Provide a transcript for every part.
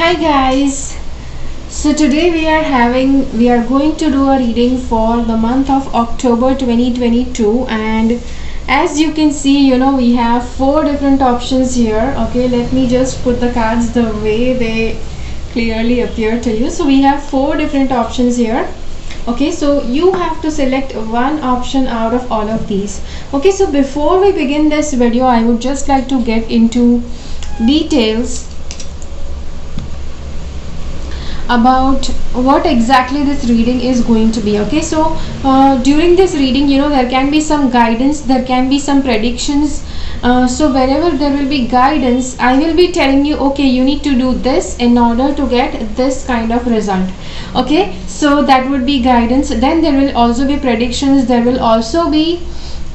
Hi guys. So today we are going to do a reading for the month of October 2022, and as you can see, we have four different options here. Okay, let me just put the cards the way they clearly appear to you. So we have four different options here. Okay, so you have to select one option out of all of these. Okay, so before we begin this video, I would just like to get into details about what exactly this reading is going to be. Okay, so during this reading, there can be some guidance, there can be some predictions. So wherever there will be guidance, I will be telling you, okay, you need to do this in order to get this kind of result. Okay, so that would be guidance. Then there will also be predictions, there will also be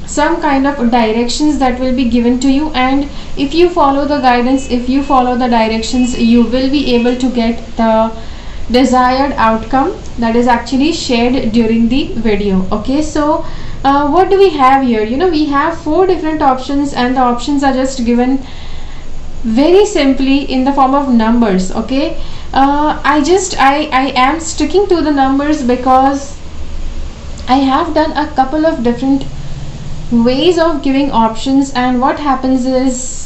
some kind of directions that will be given to you, and if you follow the guidance, if you follow the directions, you will be able to get the desired outcome that is actually shared during the video. Okay, so what do we have here? We have four different options, and the options are just given very simply in the form of numbers. Okay, I am sticking to the numbers because I have done a couple of different ways of giving options, and what happens is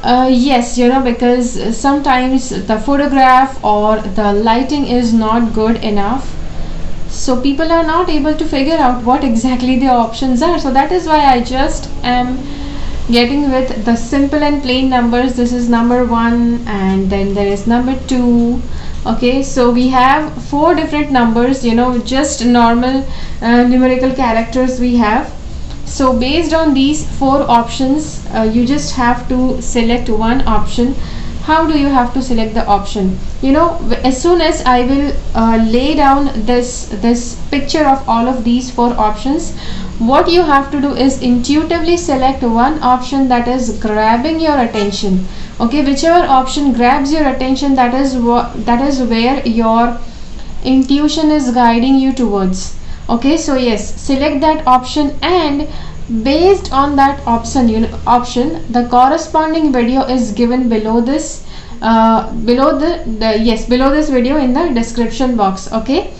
yes, because sometimes the photograph or the lighting is not good enough, so people are not able to figure out what exactly the options are. So that is why I just am getting with the simple and plain numbers. This is number 1, and then there is number 2. Okay, so we have four different numbers, just normal numerical characters we have. So based on these four options, you just have to select one option. How do you have to select the option? As soon as I will lay down this picture of all of these four options, what you have to do is intuitively select one option that is grabbing your attention. Okay, whichever option grabs your attention, that is where your intuition is guiding you towards. Okay, so yes, select that option, and based on that option, the corresponding video is given below this below this video in the description box. Okay,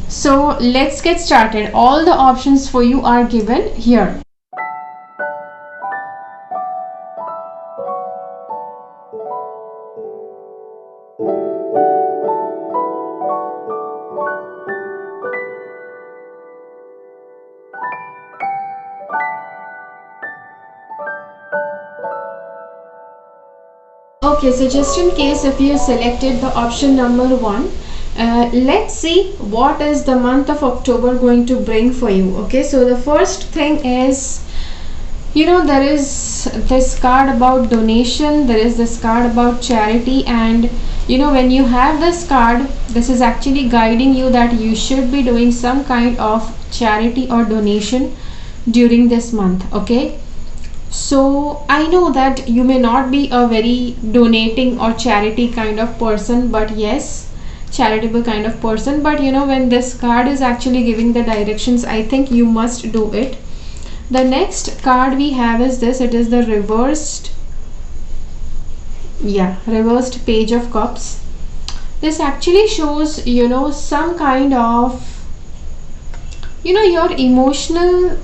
so let's get started. All the options for you are given here. Okay, so just in case if you selected the option number 1, let's see what is the month of October going to bring for you. Okay, so the first thing is, there is this card about donation, there is this card about charity, and when you have this card, this is actually guiding you that you should be doing some kind of charity or donation during this month. Okay, so I know that you may not be a very donating or charity kind of person, but yes, charitable kind of person, but when this card is actually giving the directions, I think you must do it. The next card we have is this. It is the reversed Page of Cups. This actually shows some kind of your emotional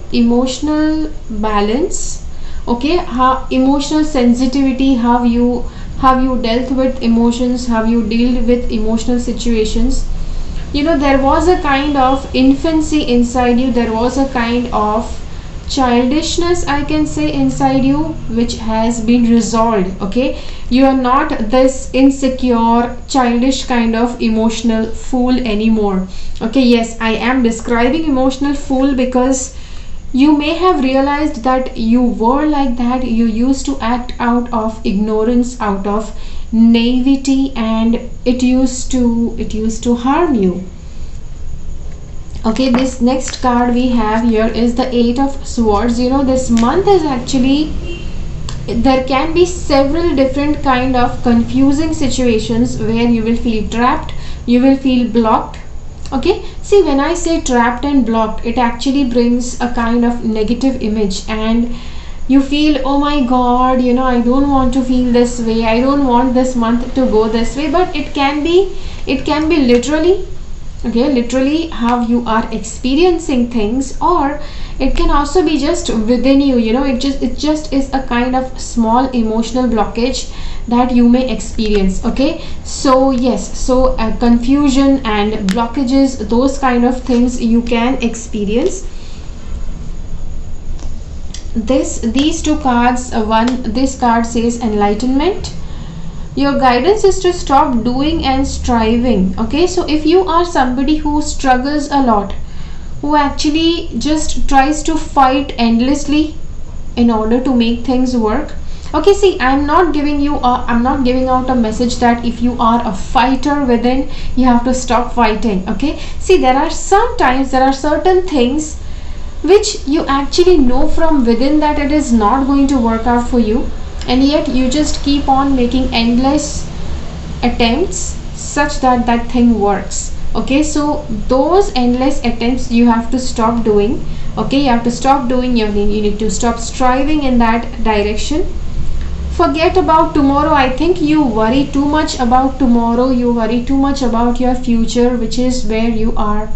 balance. Okay, how emotional sensitivity, how you dealt with emotions, how you dealt with emotional situations. There was a kind of infancy inside you, there was a kind of childishness, I can say, inside you, which has been resolved. Okay, you are not this insecure, childish kind of emotional fool anymore. Okay, yes, I am describing emotional fool because you may have realized that you were like that. You used to act out of ignorance, out of naivety, and it used to harm you. Okay, this next card we have here is the 8 of Swords. This month is actually, there can be several different kind of confusing situations where you will feel trapped, you will feel blocked. Okay, see, when I say trapped and blocked, it actually brings a kind of negative image, and you feel, oh my god, I don't want to feel this way, I don't want this month to go this way. But it can be literally, okay, literally how you are experiencing things, or it can also be just within you. It just is a kind of small emotional blockage that you may experience. Okay, so yes, so confusion and blockages, those kind of things you can experience. These two cards, this card says enlightenment. Your guidance is to stop doing and striving. Okay, so if you are somebody who struggles a lot, who actually just tries to fight endlessly in order to make things work. Okay, see, I'm not giving out a message that if you are a fighter within, you have to stop fighting. Okay, see, there are certain things which you actually know from within that it is not going to work out for you, and yet you just keep on making endless attempts such that that thing works. Okay, so those endless attempts you have to stop doing. Okay, you have to stop doing, you need to stop striving in that direction. Forget about tomorrow. I think you worry too much about tomorrow, you worry too much about your future, which is where you are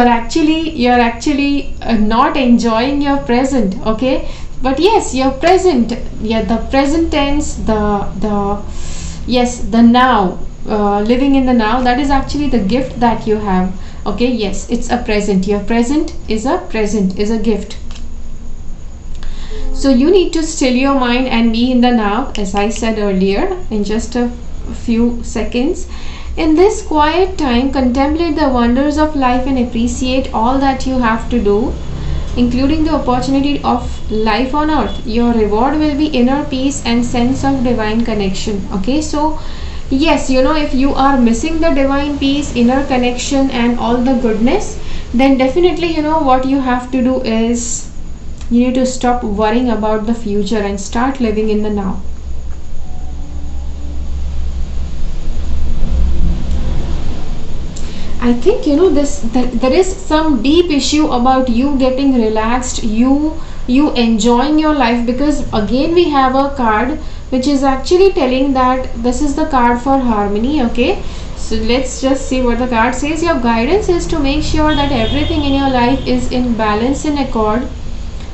actually not enjoying your present. Okay, but yes, your present, the present tense, the now, living in the now, that is actually the gift that you have. Okay, yes, it's a present. Your present is a gift. So you need to still your mind and be in the now, as I said earlier, in just a few seconds. In this quiet time, contemplate the wonders of life and appreciate all that you have to do, including the opportunity of life on earth. Your reward will be inner peace and sense of divine connection. Okay, so yes, if you are missing the divine peace, inner connection and all the goodness, then definitely what you have to do is you need to stop worrying about the future and start living in the now. I think there is some deep issue about you getting relaxed, you enjoying your life, because again we have a card which is actually telling that this is the card for harmony. Okay, so let's just see what the card says. Your guidance is to make sure that everything in your life is in balance and accord.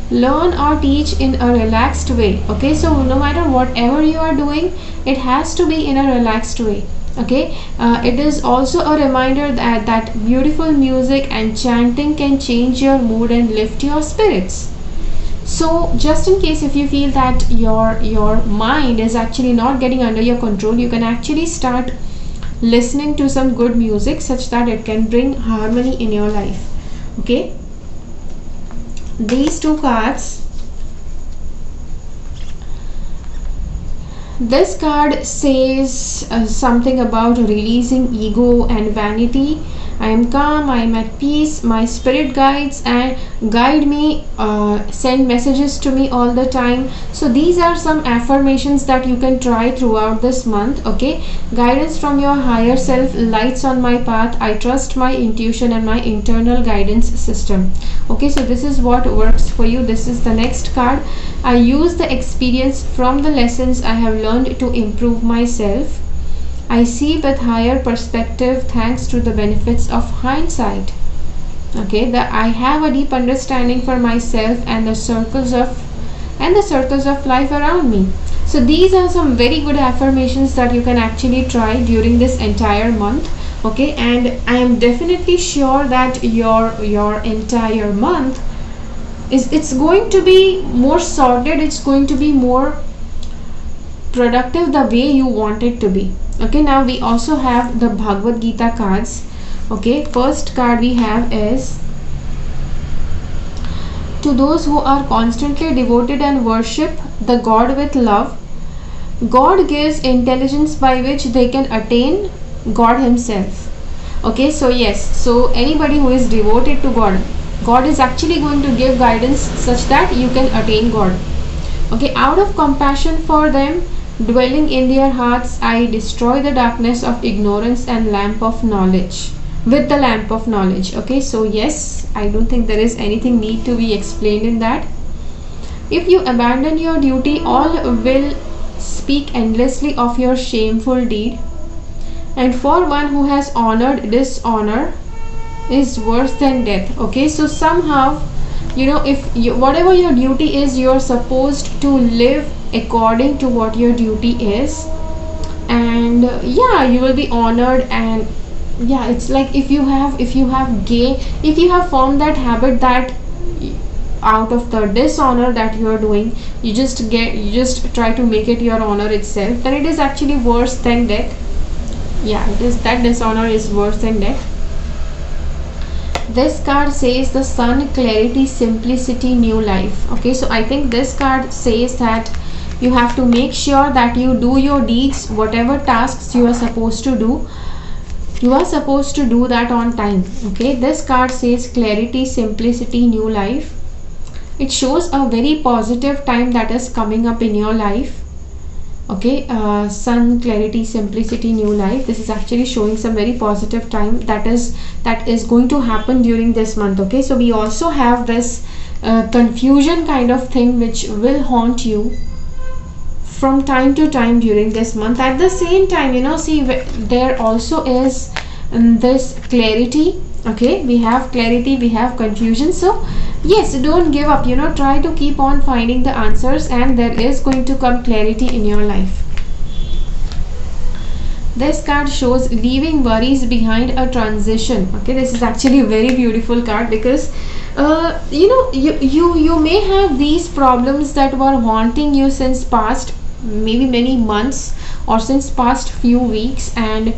Learn or teach in a relaxed way. Okay, so no matter whatever you are doing, it has to be in a relaxed way. Okay, it is also a reminder that beautiful music and chanting can change your mood and lift your spirits. So just in case if you feel that your mind is actually not getting under your control, you can actually start listening to some good music such that it can bring harmony in your life. Okay, these two cards. This card says something about releasing ego and vanity. I am calm, I am at peace, my spirit guides and guide me, send messages to me all the time. So these are some affirmations that you can try throughout this month. Okay, guidance from your higher self lights on my path. I trust my intuition and my internal guidance system. Okay, so this is what works for you. This is the next card. I use the experience from the lessons I have learned to improve myself. I see with higher perspective thanks to the benefits of hindsight. Okay, I have a deep understanding for myself and the circles of life around me. So these are some very good affirmations that you can actually try during this entire month. Okay, and I am definitely sure that your entire month it's going to be more sorted, it's going to be more productive the way you want it to be. Okay, now we also have the Bhagwad Gita cards. Okay, first card we have is to those who are constantly devoted and worship the God with love. God gives intelligence by which they can attain God himself. Okay, so yes, so anybody who is devoted to God is actually going to give guidance such that you can attain God. Okay, out of compassion for them dwelling in their hearts, I destroy the darkness of ignorance and lamp of knowledge with the lamp of knowledge. Okay, so yes, I don't think there is anything need to be explained in that. If you abandon your duty, all will speak endlessly of your shameful deed. And for one who has honored, dishonor is worse than death. Okay, so somehow, if you, whatever your duty is, you're supposed to live according to what your duty is. And yeah, you will be honored. And yeah, it's like if you have formed that habit that out of the dishonor that you are doing, you just try to make it your honor itself, then it is actually worse than death. Yeah, it is, that dishonor is worse than death. This card says the sun, clarity, simplicity, new life. Okay, so I think this card says that you have to make sure that you do your deeds, whatever tasks you are supposed to do, you are supposed to do that on time. Okay, this card says clarity, simplicity, new life. It shows a very positive time that is coming up in your life. Okay, sun, clarity, simplicity, new life. This is actually showing some very positive time that is going to happen during this month. Okay, so we also have this confusion kind of thing which will haunt you from time to time during this month. At the same time, see, there also is this clarity. Okay, we have clarity, we have confusion. So yes, don't give up, try to keep on finding the answers, and there is going to come clarity in your life. This card shows leaving worries behind, a transition. Okay, this is actually a very beautiful card because you may have these problems that were haunting you since past maybe many months or since past few weeks, and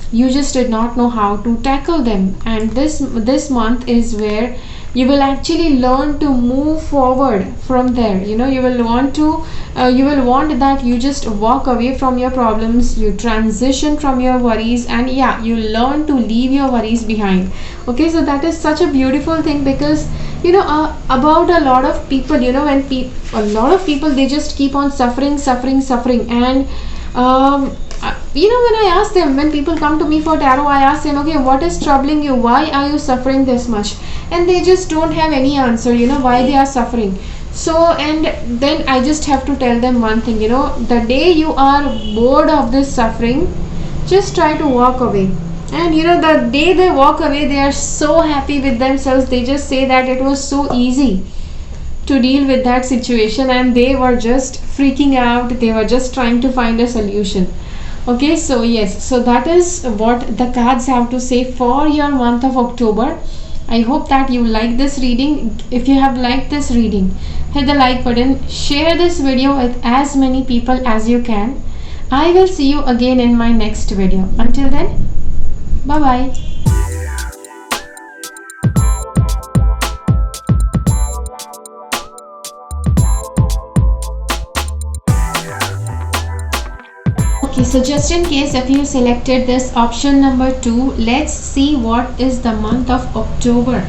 you just did not know how to tackle them. And this month is where you will actually learn to move forward from there. You will want that you just walk away from your problems, you transition from your worries, and yeah, you learn to leave your worries behind. Okay, so that is such a beautiful thing because about a lot of people, when a lot of people, they just keep on suffering, and when I ask them, when people come to me for tarot, I ask them, okay, what is troubling you? Why are you suffering this much? And they just don't have any answer, why they are suffering. So, and then I just have to tell them one thing, the day you are bored of this suffering, just try to walk away. And the day they walk away, they are so happy with themselves. They just say that it was so easy to deal with that situation, and they were just freaking out, they were just trying to find a solution. Okay, so yes, so that is what the cards have to say for your month of October. I hope that you like this reading. If you have liked this reading, hit the like button, share this video with as many people as you can. I will see you again in my next video. Until then, bye bye. Okay, so just in case if you selected this option number 2, let's see what is the month of October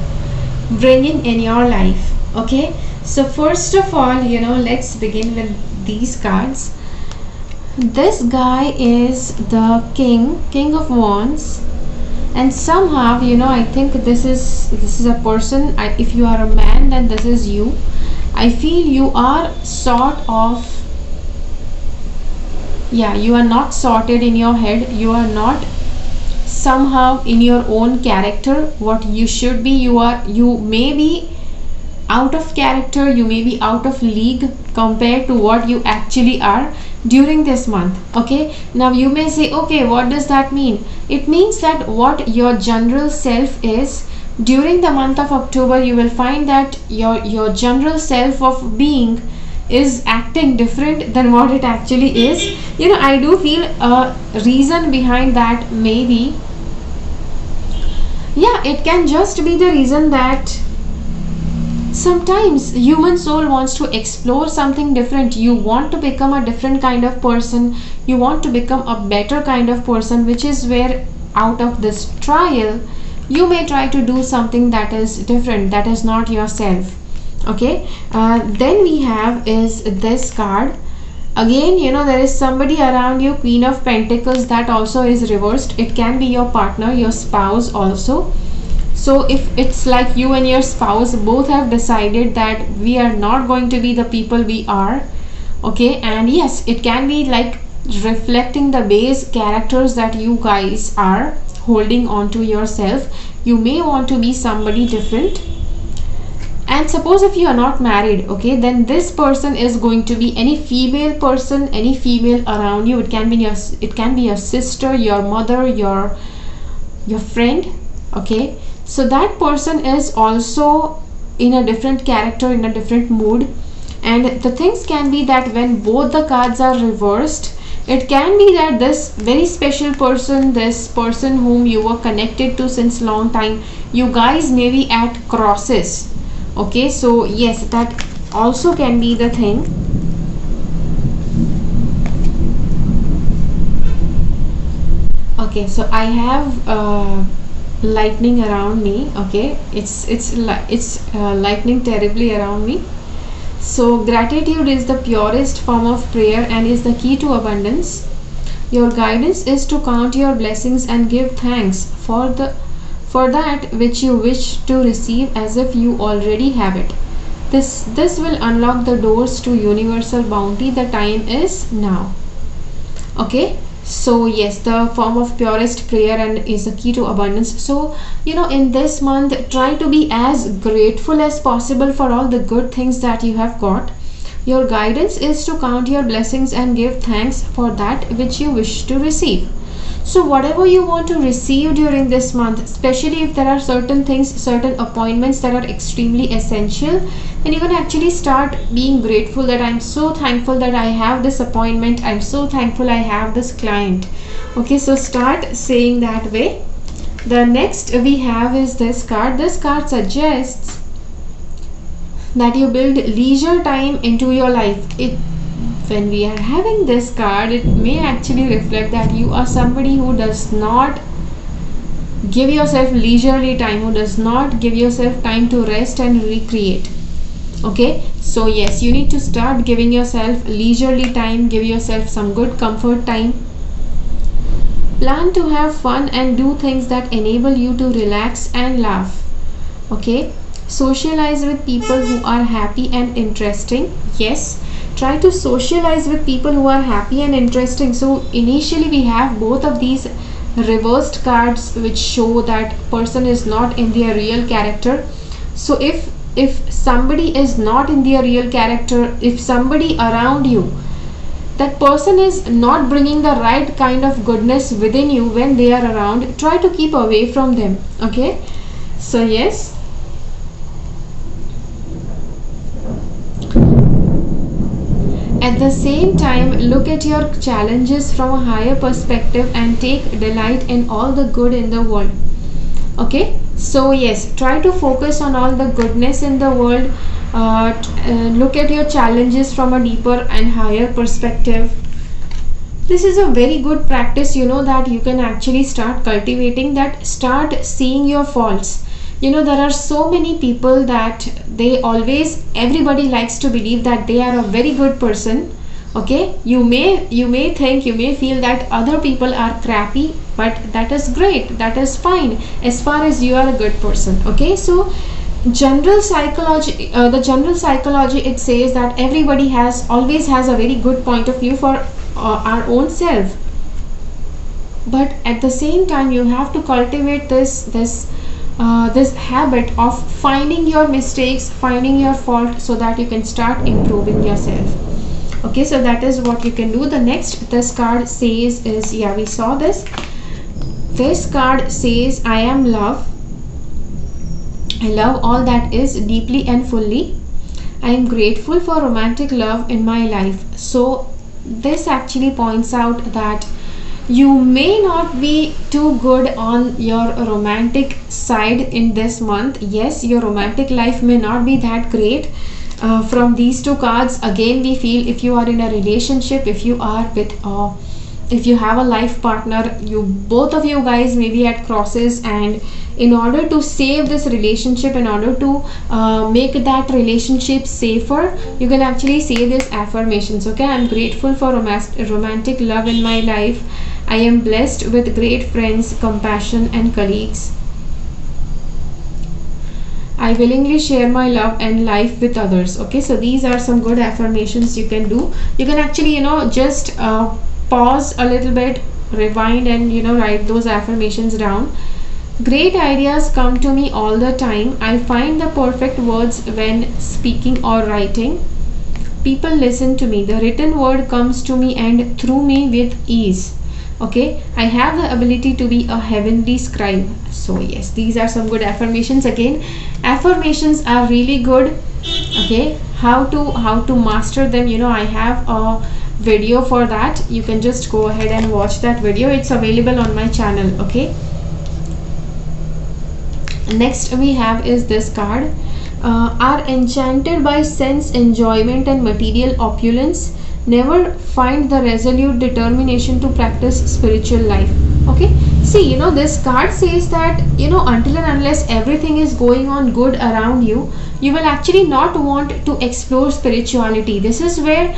bringing in your life. Okay, so first of all, let's begin with these cards. This guy is the King of Wands, and somehow, I think this is a person. If you are a man, then this is you. I feel you are sort of, yeah, you are not sorted in your head. You are not somehow in your own character what you should be. You may be out of character, you may be out of league compared to what you actually are during this month. Okay, now you may say, okay, what does that mean? It means that what your general self is during the month of October, you will find that your general self of being is acting different than what it actually is. I do feel a reason behind that. Maybe, yeah, it can just be the reason that sometimes human soul wants to explore something different. You want to become a different kind of person, you want to become a better kind of person, which is where out of this trial you may try to do something that is different, that is not yourself. Okay, then we have is this card again. There is somebody around you, Queen of Pentacles, that also is reversed. It can be your partner, your spouse also. So if it's like you and your spouse both have decided that we are not going to be the people we are, okay, and yes, it can be like reflecting the base characters that you guys are holding on to yourself. You may want to be somebody different. And suppose if you are not married, okay, then this person is going to be any female person, any female around you. It can be your sister, your mother, your friend, okay. So that person is also in a different character, in a different mood. And the things can be that when both the cards are reversed, it can be that this very special person, this person whom you were connected to since long time, you guys may be at crosses, okay. So yes, that also can be the thing. Okay, so I have lightning around me, okay. It's lightning terribly around me. So gratitude is the purest form of prayer and is the key to abundance. Your guidance is to count your blessings and give thanks for that which you wish to receive as if you already have it. This will unlock the doors to universal bounty. The time is now, okay. So yes, the form of purest prayer and is the key to abundance. So in this month, try to be as grateful as possible for all the good things that you have got. Your guidance is to count your blessings and give thanks for that which you wish to receive. So whatever you want to receive during this month, especially if there are certain things, certain appointments that are extremely essential, then you can actually start being grateful that I'm so thankful that I have this appointment, I'm so thankful I have this client. Okay, so start saying that way. The next we have is this card. This card suggests that you build leisure time into your life. When we are having this card, it may actually reflect that you are somebody who does not give yourself leisurely time, who does not give yourself time to rest and recreate, okay. So yes, you need to start giving yourself leisurely time, give yourself some good comfort time. Plan to have fun and do things that enable you to relax and laugh, okay. Socialize with people who are happy and interesting. Yes, try to socialize with people who are happy and interesting. So initially we have both of these reversed cards which show that person is not in their real character. So if somebody is not in their real character, if somebody around you, that person is not bringing the right kind of goodness within you when they are around, try to keep away from them, okay. So yes, at the same time, look at your challenges from a higher perspective and take delight in all the good in the world, okay. So yes, try to focus on all the goodness in the world. Look at your challenges from a deeper and higher perspective. This is a very good practice, that you can actually start cultivating, that start seeing your faults. There are so many people that everybody likes to believe that they are a very good person, okay. You may feel that other people are crappy, but that is great, that is fine as far as you are a good person, okay. So the general psychology, it says that everybody always has a very good point of view for our own self, but at the same time you have to cultivate this habit of finding your mistakes, finding your fault, so that you can start improving yourself, okay. So that is what you can do. The next this card says is, yeah, we saw this card says, I am love. I love all that is deeply and fully. I am grateful for romantic love in my life. So this actually points out that you may not be too good on your romantic side in this month. Yes, your romantic life may not be that great. From these two cards, again we feel if you are in a relationship, if you have a life partner, both of you guys may be at crosses, and in order to save this relationship, in order to make that relationship safer, you can actually say these affirmations, okay. I'm grateful for romantic love in my life. I am blessed with great friends, compassion and colleagues. I willingly share my love and life with others. Okay, so these are some good affirmations you can do. You can actually, just pause a little bit, rewind, and write those affirmations down. Great ideas come to me all the time. I find the perfect words when speaking or writing. People listen to me. The written word comes to me and through me with ease. Okay, I have the ability to be a heavenly scribe. So yes, these are some good affirmations. Again, affirmations are really good. Okay, how to master them, I have a video for that. You can just go ahead and watch that video. It's available on my channel. Okay, next we have is this card. Are enchanted by sense enjoyment and material opulence, never find the resolute determination to practice spiritual life. Okay, see, this card says that until and unless everything is going on good around you, you will actually not want to explore spirituality. This is where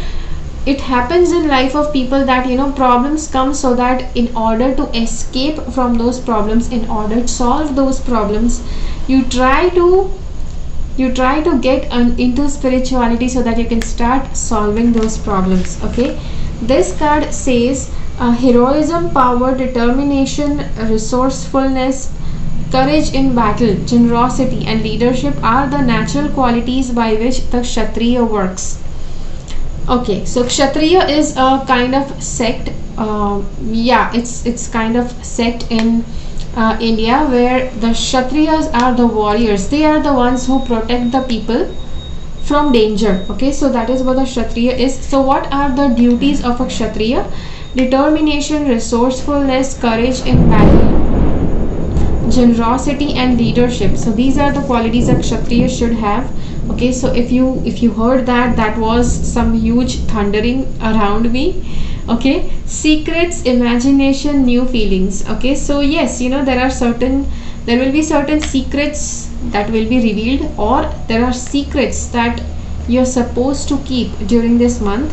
it happens in life of people that problems come, so that in order to escape from those problems, in order to solve those problems, you try to get into spirituality so that you can start solving those problems. Okay, this card says heroism, power, determination, resourcefulness, courage in battle, generosity and leadership are the natural qualities by which the Kshatriya works. Okay, so Kshatriya is a kind of sect. It's kind of sect in India, where the Kshatriyas are the warriors. They are the ones who protect the people from danger. Okay, so that is what the Kshatriya is. So what are the duties of a Kshatriya? Determination, resourcefulness, courage in battle, generosity and leadership. So these are the qualities a Kshatriya should have. Okay, so if you heard that was some huge thundering around me. Okay, secrets, imagination, new feelings. Okay, so yes, there will be certain secrets that will be revealed, or there are secrets that you're supposed to keep during this month.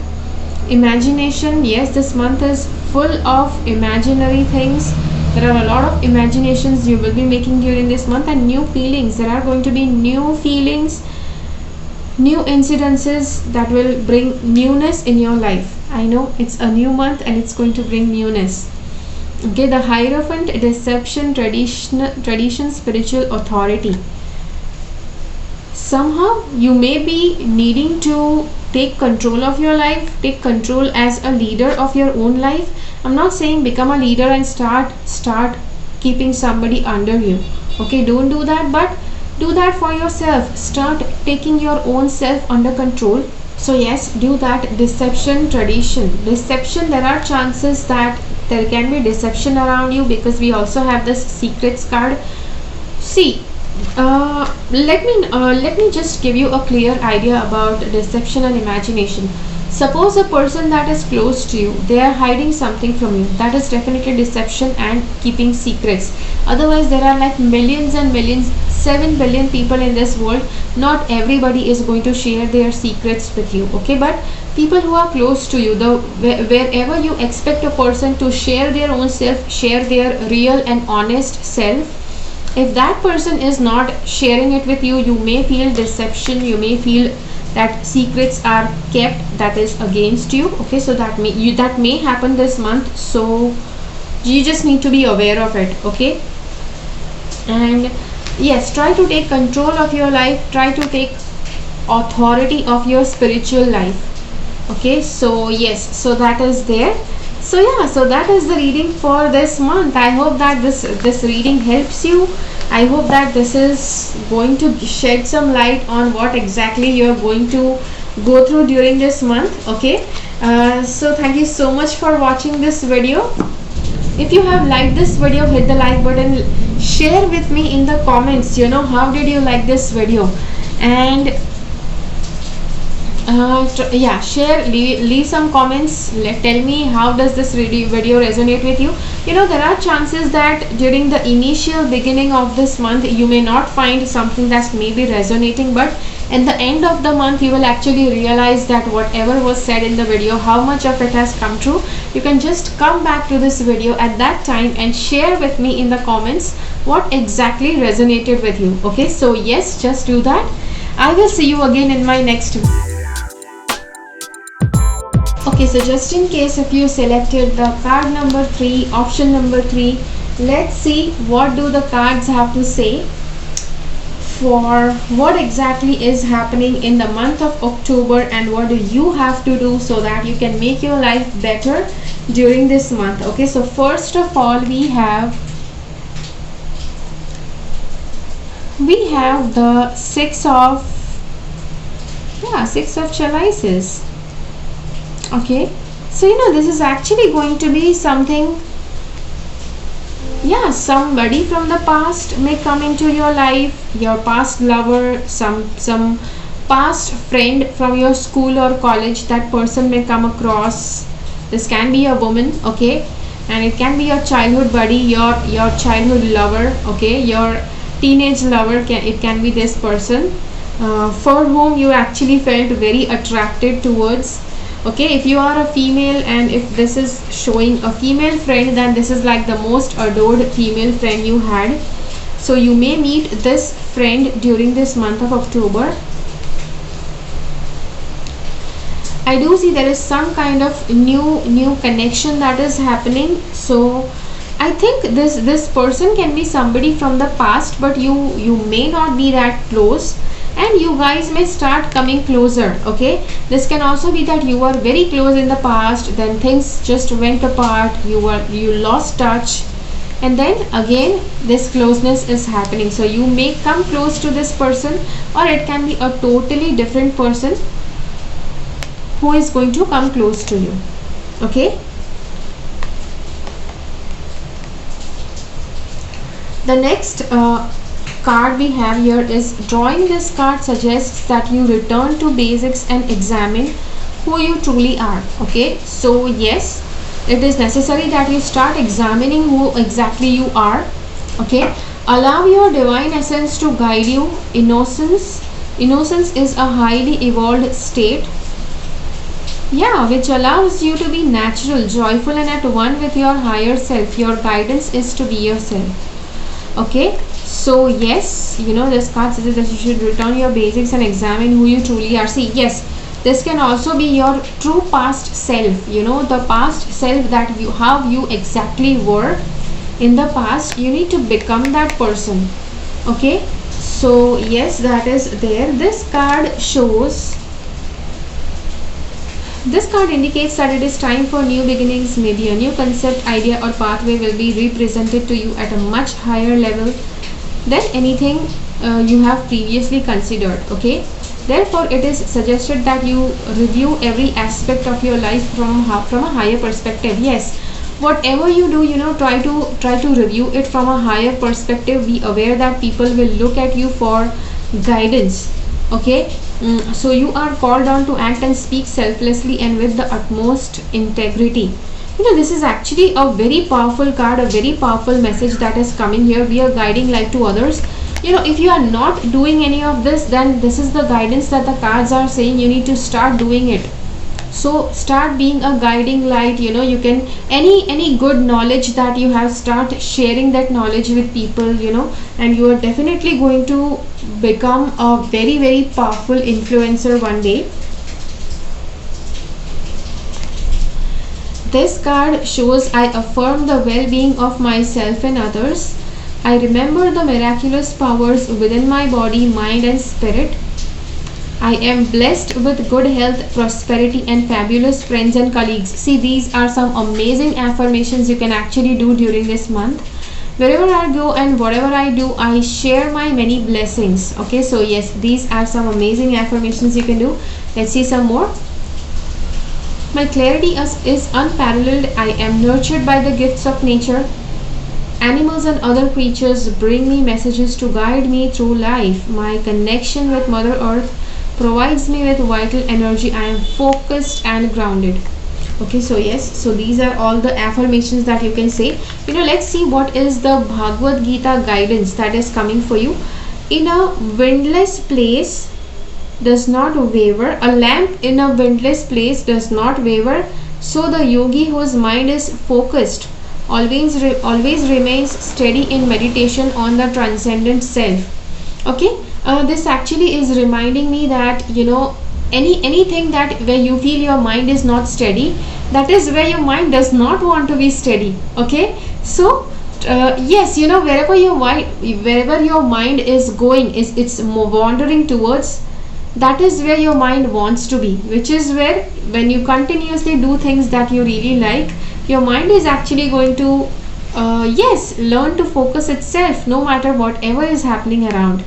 Imagination, yes, this month is full of imaginary things. There are a lot of imaginations you will be making during this month. And new feelings, there are going to be new feelings, new incidences that will bring newness in your life. I know it's a new month and it's going to bring newness. Okay, the Hierophant, deception, tradition, spiritual authority. Somehow you may be needing to take control of your life, take control as a leader of your own life. I'm not saying become a leader and start keeping somebody under you. Okay, don't do that, but do that for yourself. Start taking your own self under control. So yes, do that. Deception, tradition. Deception, there are chances that there can be deception around you, because we also have this secrets card. See, let me just give you a clear idea about deception and imagination. Suppose a person that is close to you, they are hiding something from you. That is definitely deception and keeping secrets. Otherwise, there are like millions and millions, 7 billion people in this world. Not everybody is going to share their secrets with you. Okay, but people who are close to you, wherever you expect a person to share their own self, share their real and honest self, if that person is not sharing it with you, you may feel deception, you may feel that secrets are kept that is against you. Okay, so that may happen this month, so you just need to be aware of it. Okay, and yes, try to take control of your life, try to take authority of your spiritual life. Okay, so yes, so that is there. So yeah, so that is the reading for this month. I hope that this reading helps you. I hope that this is going to shed some light on what exactly you're going to go through during this month. Okay, so thank you so much for watching this video. If you have liked this video, hit the like button, share with me in the comments, how did you like this video, and leave some comments. Tell me how does this video resonate with you. There are chances that during the initial beginning of this month you may not find something that's maybe resonating, but at the end of the month you will actually realize that whatever was said in the video, how much of it has come true. You can just come back to this video at that time and share with me in the comments what exactly resonated with you. Okay, so yes, just do that. I will see you again in my next video. Okay, so just in case if you selected the card number 3, option number 3, let's see what do the cards have to say for what exactly is happening in the month of October, and what do you have to do so that you can make your life better during this month. Okay, so first of all we have the six of chalices. Okay, so this is actually going to be something. Yeah, somebody from the past may come into your life, your past lover, some past friend from your school or college. That person may come across. This can be a woman, okay, and it can be your childhood buddy, your childhood lover, okay, your teenage lover. It can be this person for whom you actually felt very attracted towards. Okay, if you are a female and if this is showing a female friend, then this is like the most adored female friend you had. So you may meet this friend during this month of October. I do see there is some kind of new connection that is happening. So I think this person can be somebody from the past, but you may not be that close, and you guys may start coming closer. Okay, this can also be that you were very close in the past, then things just went apart, you lost touch, and then again this closeness is happening. So you may come close to this person, or it can be a totally different person who is going to come close to you. Okay, the next card we have here is, drawing this card suggests that you return to basics and examine who you truly are. Okay, so yes, it is necessary that you start examining who exactly you are. Okay, allow your divine essence to guide you. Innocence is a highly evolved state, which allows you to be natural, joyful, and at one with your higher self. Your guidance is to be yourself. Okay, so yes, this card says that you should return your basics and examine who you truly are. See, yes, this can also be your true past self, the past self that how you exactly were in the past. You need to become that person. Okay, so yes, that is there. This card indicates that it is time for new beginnings. Maybe a new concept, idea, or pathway will be represented to you at a much higher level than anything you have previously considered. Okay, therefore it is suggested that you review every aspect of your life from a higher perspective. Yes, whatever you do, try to review it from a higher perspective. Be aware that people will look at you for guidance. Okay, so you are called on to act and speak selflessly and with the utmost integrity. This is actually a very powerful card, a very powerful message that is coming here. We are guiding light to others. If you are not doing any of this, then this is the guidance that the cards are saying you need to start doing it. So start being a guiding light. You can any good knowledge that you have, start sharing that knowledge with people, and you are definitely going to become a very, very powerful influencer one day. This card shows, I affirm the well-being of myself and others. I remember the miraculous powers within my body, mind, and spirit. I am blessed with good health, prosperity, and fabulous friends and colleagues. See, these are some amazing affirmations you can actually do during this month. Wherever I go and whatever I do, I share my many blessings. Okay, so yes, these are some amazing affirmations you can do. Let's see some more. My clarity is unparalleled. I am nurtured by the gifts of nature. Animals and other creatures bring me messages to guide me through life. My connection with Mother Earth provides me with vital energy. I am focused and grounded. Okay, so yes, so these are all the affirmations that you can say. Let's see what is the Bhagwad Gita guidance that is coming for you. In a windless place does not waver. A lamp in a windless place does not waver. So the yogi whose mind is focused always remains steady in meditation on the transcendent self. Okay, this actually is reminding me that anything that where you feel your mind is not steady, that is where your mind does not want to be steady. Okay, so yes, wherever your mind is going, it's wandering towards, that is where your mind wants to be, which is where when you continuously do things that you really like, your mind is actually going to yes, learn to focus itself no matter whatever is happening around.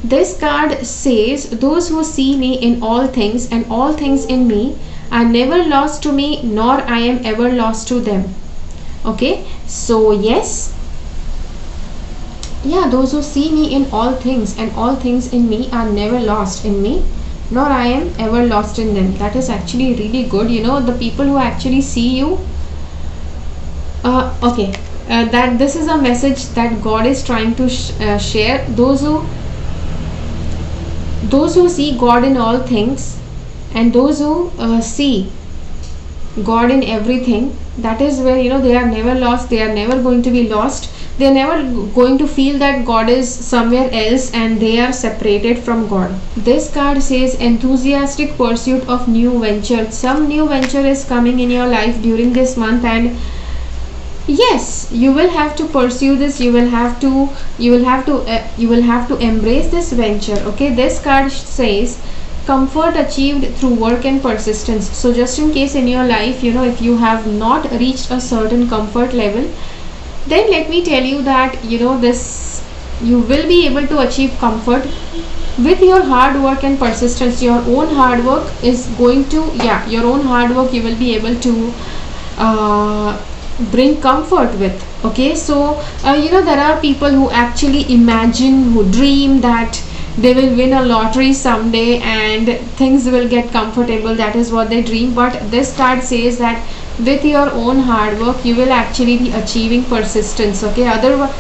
This card says, those who see me in all things and all things in me are never lost to me, nor I am ever lost to them. Okay, so yes, yeah, those who see me in all things and all things in me are never lost in me, nor I am ever lost in them. That is actually really good. The people who actually see you, okay, that this is a message that God is trying to share. Those who see God in all things and those who see God in everything, that is where they are never lost, they are never going to be lost, they are never going to feel that God is somewhere else and they are separated from God. This card says enthusiastic pursuit of new venture. Some new venture is coming in your life during this month, and yes, you will have to pursue this, you will have to embrace this venture. Okay, this card says comfort achieved through work and persistence. So just in case in your life, if you have not reached a certain comfort level, then let me tell you that this, you will be able to achieve comfort with your hard work and persistence. Your own hard work is going to, your own hard work you will be able to bring comfort with. Okay, so there are people who actually imagine, who dream that they will win a lottery someday and things will get comfortable. That is what they dream. But this card says that with your own hard work you will actually be achieving persistence. Okay, otherwise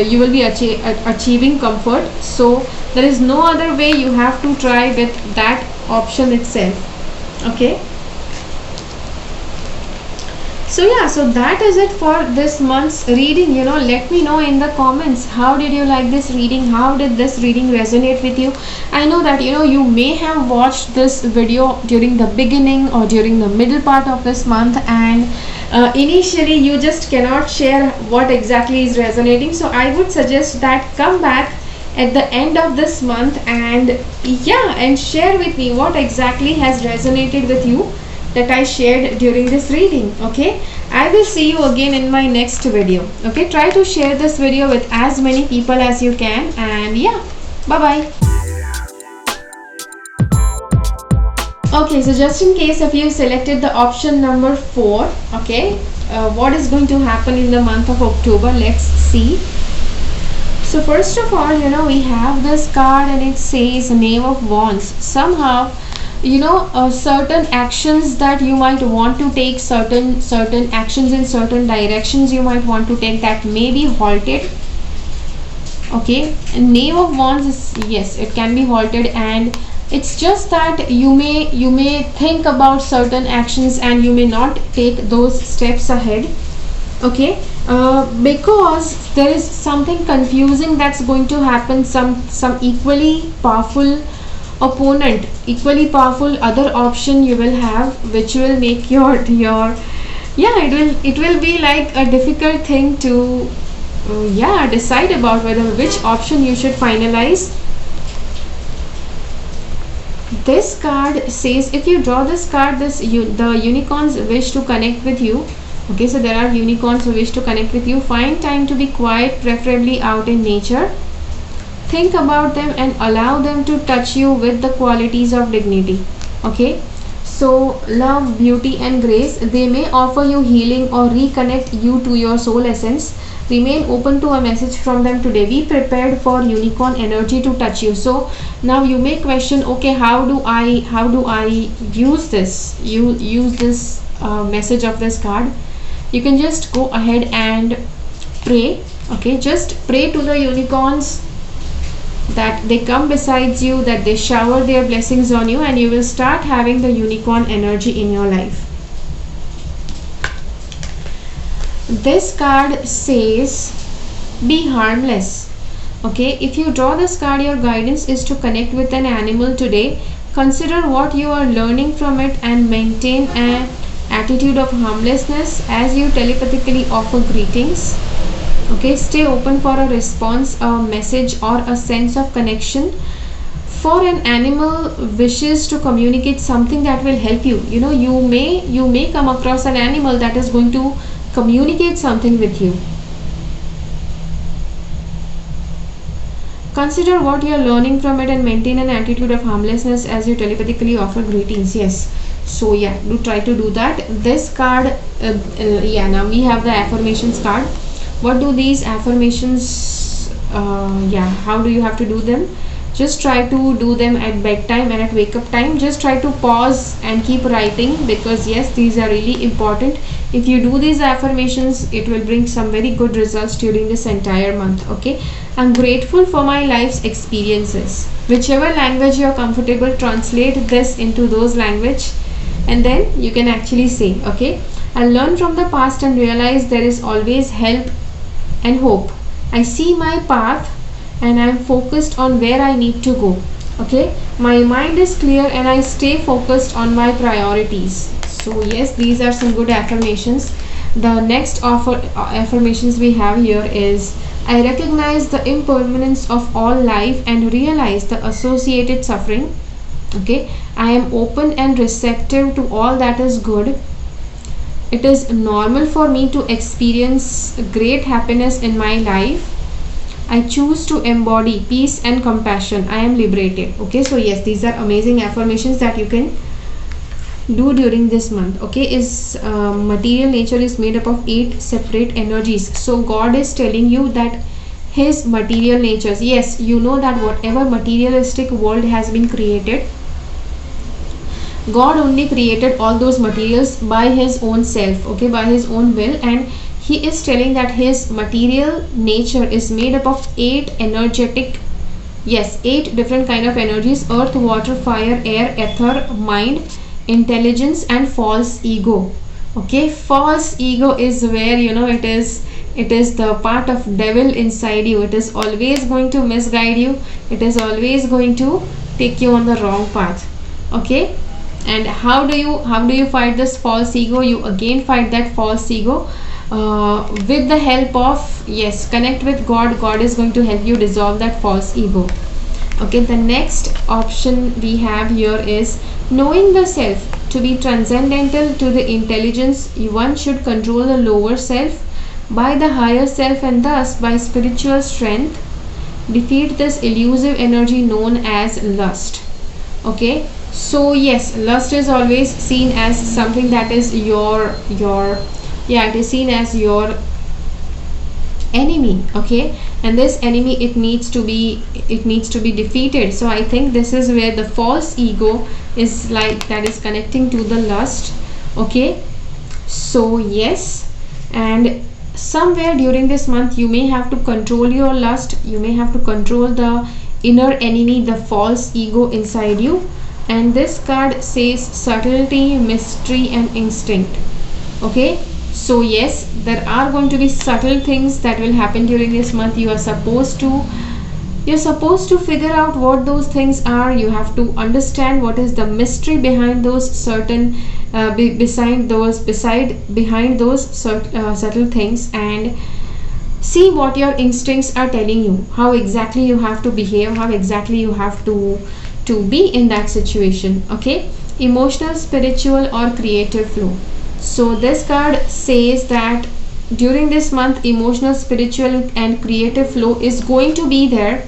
you will be achieving comfort. So there is no other way, you have to try with that option itself. Okay, so that is it for this month's reading. Let me know in the comments, how did you like this reading, how did this reading resonate with you. I know that you may have watched this video during the beginning or during the middle part of this month, and initially you just cannot share what exactly is resonating. So I would suggest that come back at the end of this month and share with me what exactly has resonated with you that I shared during this reading. Okay, I will see you again in my next video. Okay, try to share this video with as many people as you can, and bye bye. Okay, so just in case if you selected the option number 4, okay, what is going to happen in the month of October, let's see. So first of all, we have this card and it says Knave of Wands. Somehow certain actions that you might want to take, certain actions in certain directions you might want to take, that may be halted. Okay, and Knave of Wands is, yes, it can be halted, and it's just that you may think about certain actions and you may not take those steps ahead. Okay, because there is something confusing that's going to happen, some equally powerful opponent, equally powerful other option you will have, which will make your it will be like a difficult thing to decide about whether which option you should finalize. This card says, if you draw this card, the unicorns wish to connect with you. Okay, so there are unicorns who wish to connect with you. Find time to be quiet, preferably out in nature. Think about them and allow them to touch you with the qualities of dignity. Okay, so love, beauty and grace, they may offer you healing or reconnect you to your soul essence. Remain open to a message from them today. Be prepared for unicorn energy to touch you. So now you may question, okay, how do I use this message of this card? You can just go ahead and pray. Okay, just pray to the unicorns that they come besides you, that they shower their blessings on you, and you will start having the unicorn energy in your life. This card says be harmless. Okay, if you draw this card, your guidance is to connect with an animal today. Consider what you are learning from it and maintain an attitude of harmlessness as you telepathically offer greetings. Okay, stay open for a response, a message, or a sense of connection. For an animal wishes to communicate something that will help you. You know, you may come across an animal that is going to communicate something with you. Consider what you are learning from it and maintain an attitude of harmlessness as you telepathically offer greetings. Yes, so yeah, do try to do that. This card, yeah, now we have the affirmations card. What do these affirmations, yeah, how do you have to do them? Just try to do them at bedtime and at wake up time. Just try to pause and keep writing, because yes, these are really important. If you do these affirmations, it will bring some very good results during this entire month. Okay, I'm grateful for my life's experiences. Whichever language you are comfortable, translate this into those language, and then you can actually say, okay, I learn from the past and realize there is always help and hope. I see my path and I am focused on where I need to go. Okay, my mind is clear and I stay focused on my priorities. So yes, these are some good affirmations. The next affirmations we have here is, I recognize the impermanence of all life and realize the associated suffering. Okay, I am open and receptive to all that is good. It is normal for me to experience great happiness in my life. I choose to embody peace and compassion. I am liberated. Okay, so yes, these are amazing affirmations that you can do during this month. Okay, is material nature is made up of 8 separate energies. So God is telling you that his material natures, yes, you know that whatever materialistic world has been created, God only created all those materials by his own self, okay, by his own will, and he is telling that his material nature is made up of 8 energetic, yes, 8 different kind of energies: earth, water, fire, air, ether, mind, intelligence, and false ego. Okay, false ego is where, you know, it is the part of devil inside you. It is always going to misguide you. It is always going to take you on the wrong path. Okay, and how do you fight this false ego? You again fight that false ego with the help of, yes, connect with God. God is going to help you dissolve that false ego. Okay, the next option we have here is, knowing the self to be transcendental to the intelligence, one should control the lower self by the higher self, and thus by spiritual strength defeat this elusive energy known as lust. Okay, so yes, lust is always seen as something that is your yeah, it is seen as your enemy. Okay, and this enemy, it needs to be defeated. So I think this is where the false ego is, like, that is connecting to the lust. Okay, so yes, and somewhere during this month you may have to control your lust. You may have to control the inner enemy, the false ego inside you. And this card says subtlety, mystery, and instinct. Okay, so yes, there are going to be subtle things that will happen during this month. You're supposed to figure out what those things are. You have to understand what is the mystery behind those certain behind those subtle things, and see what your instincts are telling you, how exactly you have to behave, how exactly you have to be in that situation. Okay, emotional, spiritual, or creative flow. So this card says that during this month, emotional, spiritual, and creative flow is going to be there.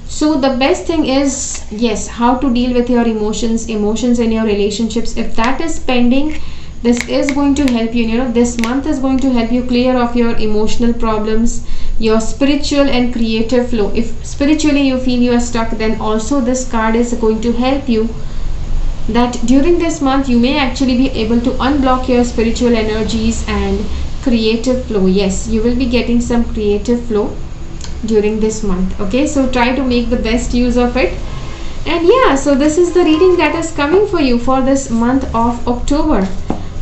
So the best thing is, yes, how to deal with your emotions in your relationships. If that is pending, this is going to help you. You know, this month is going to help you clear off your emotional problems, your spiritual and creative flow. If spiritually you feel you are stuck, then also this card is going to help you that during this month you may actually be able to unblock your spiritual energies and creative flow. Yes, you will be getting some creative flow during this month. Okay, so try to make the best use of it. And yeah, so this is the reading that is coming for you for this month of October.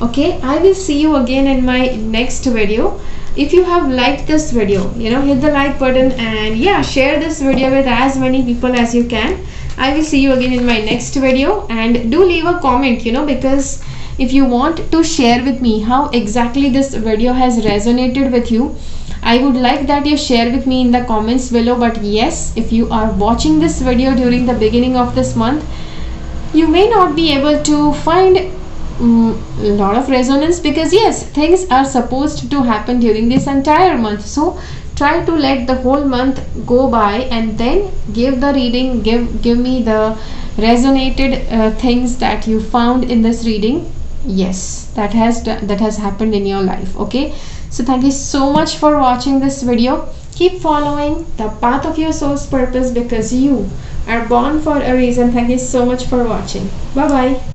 Okay, I will see you again in my next video. If you have liked this video, hit the like button, and yeah, share this video with as many people as you can. I will see you again in my next video, and do leave a comment, because if you want to share with me how exactly this video has resonated with you, I would like that you share with me in the comments below. But yes, if you are watching this video during the beginning of this month, you may not be able to find a lot of resonance, because yes, things are supposed to happen during this entire month. So try to let the whole month go by and then give the reading, give me the resonated things that you found in this reading. Yes, that has happened in your life. Okay, so thank you so much for watching this video. Keep following the path of your soul's purpose, because you are born for a reason. Thank you so much for watching. Bye bye.